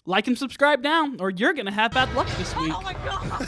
Like and subscribe now, or you're gonna have bad luck this week. Oh my god!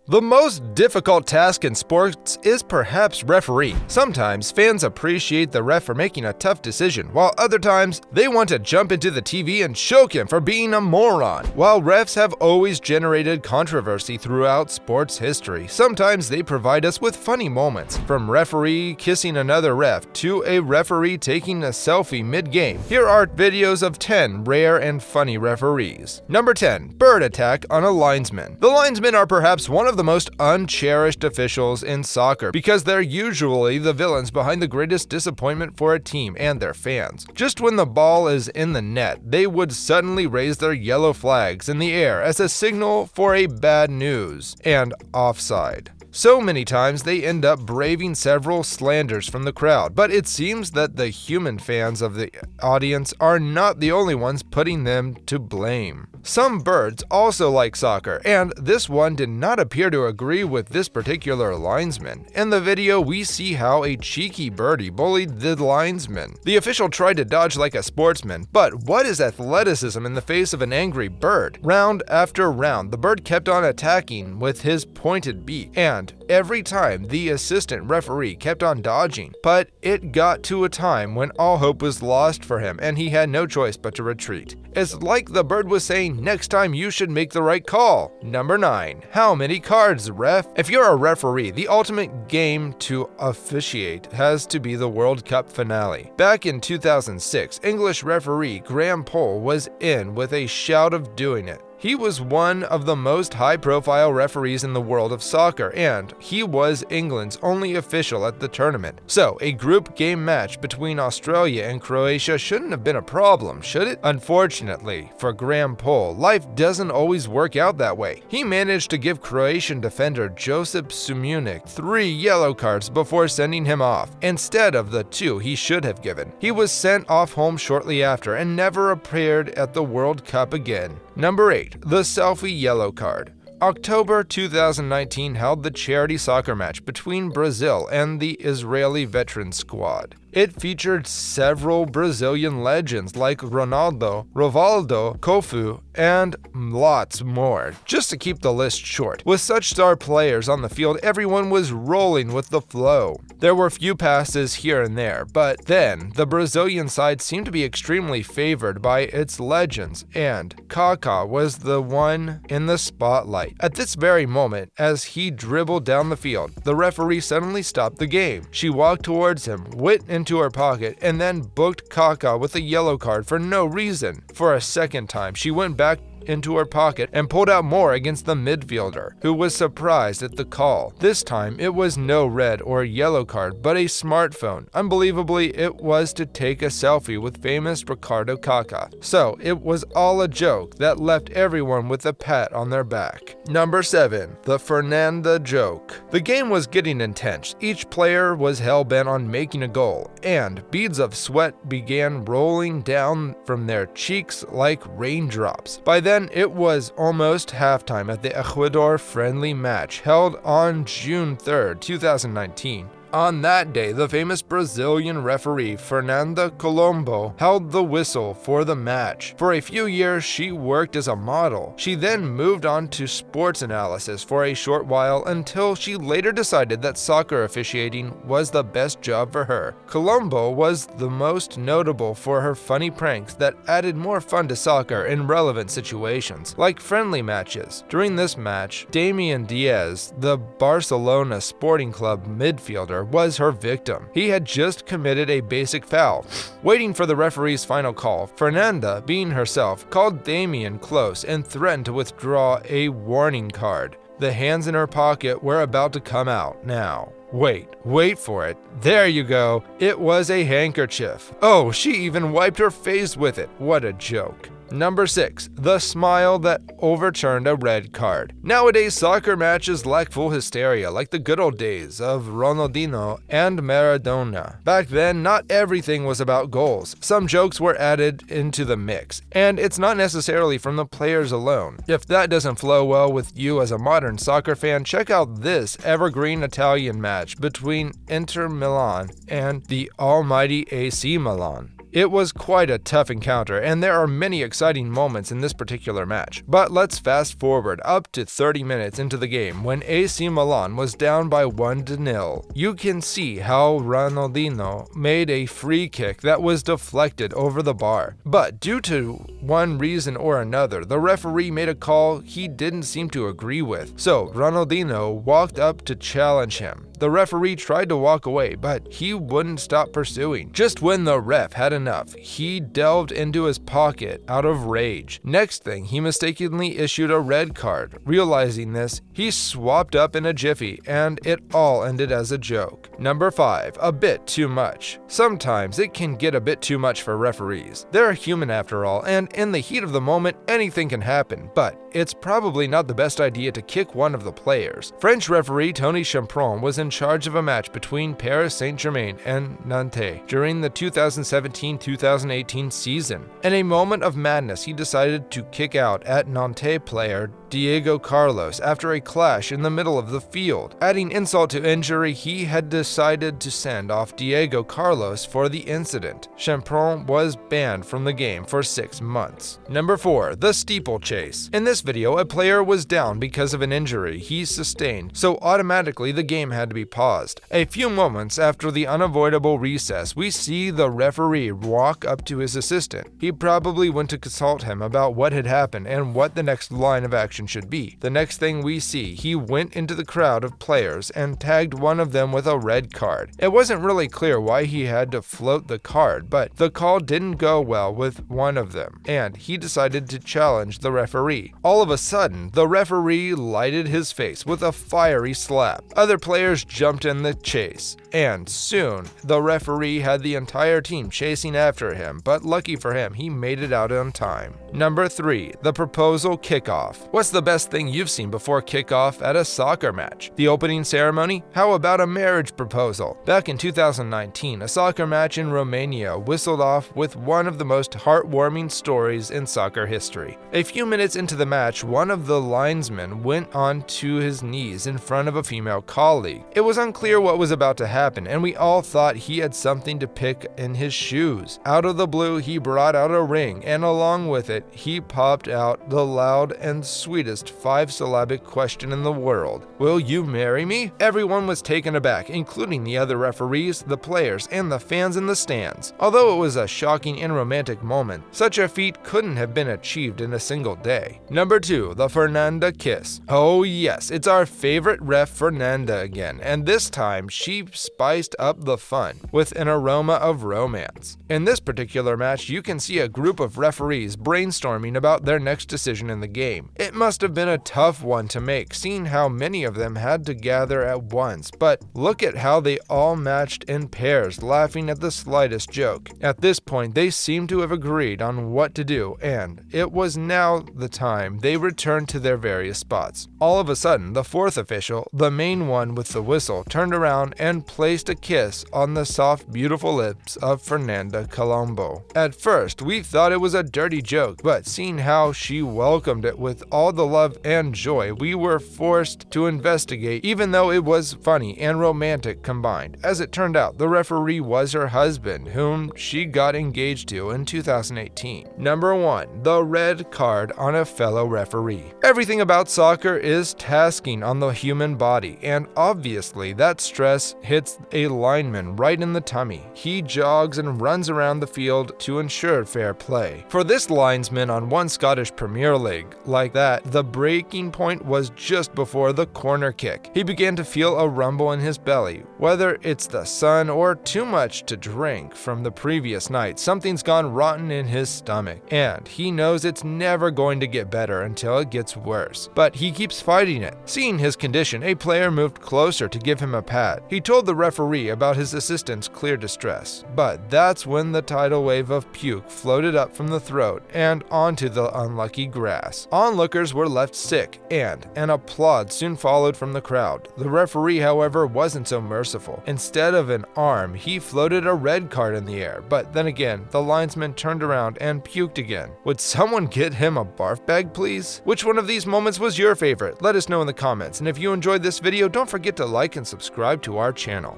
The most difficult task in sports is perhaps referee. Sometimes fans appreciate the ref for making a tough decision, while other times they want to jump into the TV and choke him for being a moron. While refs have always generated controversy throughout sports history, sometimes they provide us with funny moments. From referee kissing another ref to a referee taking a selfie mid-game, here are videos of 10 rare and funny referees. Number 10. Bird attack on a linesman. The linesmen are perhaps one of the most uncherished officials in soccer because they're usually the villains behind the greatest disappointment for a team and their fans. Just when the ball is in the net, they would suddenly raise their yellow flags in the air as a signal for a bad news and offside. So many times they end up braving several slanders from the crowd, but it seems that the human fans of the audience are not the only ones putting them to blame. Some birds also like soccer, and this one did not appear to agree with this particular linesman. In the video, we see how a cheeky birdie bullied the linesman. The official tried to dodge like a sportsman, but what is athleticism in the face of an angry bird? Round after round, the bird kept on attacking with his pointed beak, and every time the assistant referee kept on dodging, but it got to a time when all hope was lost for him and he had no choice but to retreat. It's like the bird was saying, next time you should make the right call. Number 9. How many cards, ref? If you're a referee, the ultimate game to officiate has to be the World Cup finale. Back in 2006, English referee Graham Poll was in with a shout of doing it. He was one of the most high-profile referees in the world of soccer, and he was England's only official at the tournament. So, a group game match between Australia and Croatia shouldn't have been a problem, should it? Unfortunately, for Graham Poll, life doesn't always work out that way. He managed to give Croatian defender Josip Sumunic 3 yellow cards before sending him off, instead of the 2 he should have given. He was sent off home shortly after and never appeared at the World Cup again. Number 8. The selfie yellow card. October 2019 held the charity soccer match between Brazil and the Israeli veteran squad. It featured several Brazilian legends like Ronaldo, Rivaldo, Kofu, and lots more, just to keep the list short. With such star players on the field, everyone was rolling with the flow. There were few passes here and there, but then the Brazilian side seemed to be extremely favored by its legends, and Kaká was the one in the spotlight. At this very moment, as he dribbled down the field, the referee suddenly stopped the game. She walked towards him, went into her pocket, and then booked Kaká with a yellow card for no reason. For a second time, she went back into her pocket and pulled out more against the midfielder, who was surprised at the call. This time, it was no red or yellow card, but a smartphone. Unbelievably, it was to take a selfie with famous Ricardo Kaká. So, it was all a joke that left everyone with a pat on their back. Number 7. The Fernanda joke. The game was getting intense. Each player was hell-bent on making a goal, and beads of sweat began rolling down from their cheeks like raindrops. By then, it was almost halftime at the Ecuador friendly match held on June 3rd, 2019. On that day, the famous Brazilian referee Fernanda Colombo held the whistle for the match. For a few years, she worked as a model. She then moved on to sports analysis for a short while until she later decided that soccer officiating was the best job for her. Colombo was the most notable for her funny pranks that added more fun to soccer in relevant situations, like friendly matches. During this match, Damian Diaz, the Barcelona Sporting Club midfielder, was her victim. He had just committed a basic foul. Waiting for the referee's final call, Fernanda, being herself, called Damian close and threatened to withdraw a warning card. The hands in her pocket were about to come out now. Wait for it. There you go. It was a handkerchief. Oh, she even wiped her face with it. What a joke. Number 6. The smile that overturned a red card. Nowadays, soccer matches lack full hysteria like the good old days of Ronaldinho and Maradona. Back then, not everything was about goals. Some jokes were added into the mix, and it's not necessarily from the players alone. If that doesn't flow well with you as a modern soccer fan, check out this evergreen Italian match between Inter Milan and the almighty AC Milan. It was quite a tough encounter, and there are many exciting moments in this particular match. But let's fast forward up to 30 minutes into the game when AC Milan was down by 1-0. You can see how Ronaldinho made a free kick that was deflected over the bar. But due to one reason or another, the referee made a call he didn't seem to agree with. So Ronaldinho walked up to challenge him. The referee tried to walk away, but he wouldn't stop pursuing. Just when the ref had enough, he delved into his pocket out of rage. Next thing, he mistakenly issued a red card. Realizing this, he swapped up in a jiffy, and it all ended as a joke. Number 5, a bit too much. Sometimes it can get a bit too much for referees. They're human after all, and in the heat of the moment, anything can happen, but it's probably not the best idea to kick one of the players. French referee Tony Champron was in charge of a match between Paris Saint-Germain and Nantes during the 2017-2018 season. In a moment of madness, he decided to kick out at Nantes player Diego Carlos after a clash in the middle of the field. Adding insult to injury, he had decided to send off Diego Carlos for the incident. Champron was banned from the game for 6 months. Number 4, the steeplechase. In this video, a player was down because of an injury he sustained, so automatically the game had to be paused. A few moments after the unavoidable recess, we see the referee walk up to his assistant. He probably went to consult him about what had happened and what the next line of action should be. The next thing we see, he went into the crowd of players and tagged one of them with a red card. It wasn't really clear why he had to float the card, but the call didn't go well with one of them, and he decided to challenge the referee. All of a sudden, the referee lighted his face with a fiery slap. Other players jumped in the chase, and soon the referee had the entire team chasing after him, but lucky for him, he made it out on time. Number 3, the proposal kickoff. What's the best thing you've seen before kickoff at a soccer match? The opening ceremony? How about a marriage proposal? Back in 2019, a soccer match in Romania whistled off with one of the most heartwarming stories in soccer history. A few minutes into the match, one of the linesmen went on to his knees in front of a female colleague. It was unclear what was about to happen, and we all thought he had something to pick in his shoes. Out of the blue, he brought out a ring, and along with it, he popped out the loud and sweetest 5-syllabic question in the world. Will you marry me? Everyone was taken aback, including the other referees, the players, and the fans in the stands. Although it was a shocking and romantic moment, such a feat couldn't have been achieved in a single day. Number 2, the Fernanda kiss. Oh yes, it's our favorite ref Fernanda again, and this time she spiced up the fun with an aroma of romance. In this particular match, you can see a group of referees brainstorming about their next decision in the game. It must have been a tough one to make, seeing how many of them had to gather at once, but look at how they all matched in pairs, laughing at the slightest joke. At this point, they seemed to have agreed on what to do, and it was now the time they returned to their various spots. All of a sudden, the 4th official, the main one with the whistle, turned around and placed a kiss on the soft, beautiful lips of Fernanda Colombo. At first, we thought it was a dirty joke, but seeing how she welcomed it with all the love and joy, we were forced to investigate, even though it was funny and romantic combined. As it turned out, the referee was her husband, whom she got engaged to in 2018. Number 1, the red card on a fellow referee. Everything about soccer is tasking on the human body, and obviously that stress hits a lineman right in the tummy. He jogs and runs around the field to ensure fair play. For this linesman on one Scottish Premier League like that, the breaking point was just before the corner kick. He began to feel a rumble in his belly. Whether it's the sun or too much to drink from the previous night, something's gone rotten in his stomach, and he knows it's never going to get better until it gets worse. But he keeps fighting it. Seeing his condition, a player moved closer to give him a pat. He told the referee about his assistant's clear distress, but that's when the tidal wave of puke floated up from the throat and onto the unlucky grass. Onlookers were left sick, and an applaud soon followed from the crowd. The referee, however, wasn't so merciful. Instead of an arm, he floated a red card in the air, but then again, the linesman turned around and puked again. Would someone get him a barf bag, please? Which one of these moments was your favorite? Let us know in the comments, and if you enjoyed this video, don't forget to like and subscribe to our channel.